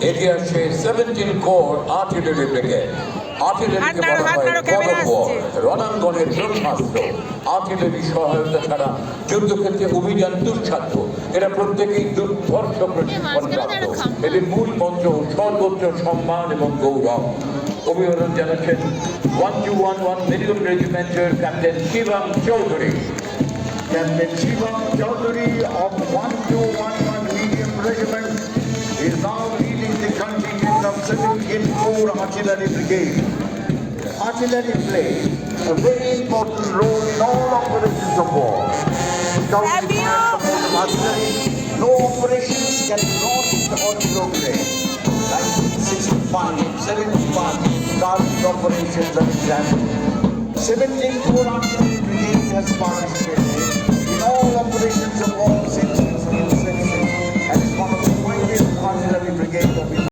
এটি আসছে 17 core artillery brigade. আর্টিলারিকে বলা হয় গণবল, রণাঙ্গনের ব্রহ্মাস্ত্র। আর্টিলারি সহায়তা ছাড়া যুদ্ধক্ষেত্রে অভিযান দুঃসাধ্য। এরা প্রত্যেকেই দুর্ধর্ষ প্রশিক্ষণপ্রাপ্ত। এদের মূল মন্ত্র সর্বোচ্চ সম্মান এবং গৌরব। অভিবাদন জানাচ্ছেন 1211 মিলিয়ন রেজিমেন্টের captain Shivam Chaudhary. Captain Shivam Chaudhary of 1211 Medium Regiment is now leading the contingent of 17th Corps Artillery Brigade. Artillery plays a very important role in all operations of war. Without the support of artillery, no operations can be launched or progress. 1965, 71, target operations are examined. 17th Corps Artillery Brigade has participated in all operations of war since its inception and is one of the finest artillery brigades of India.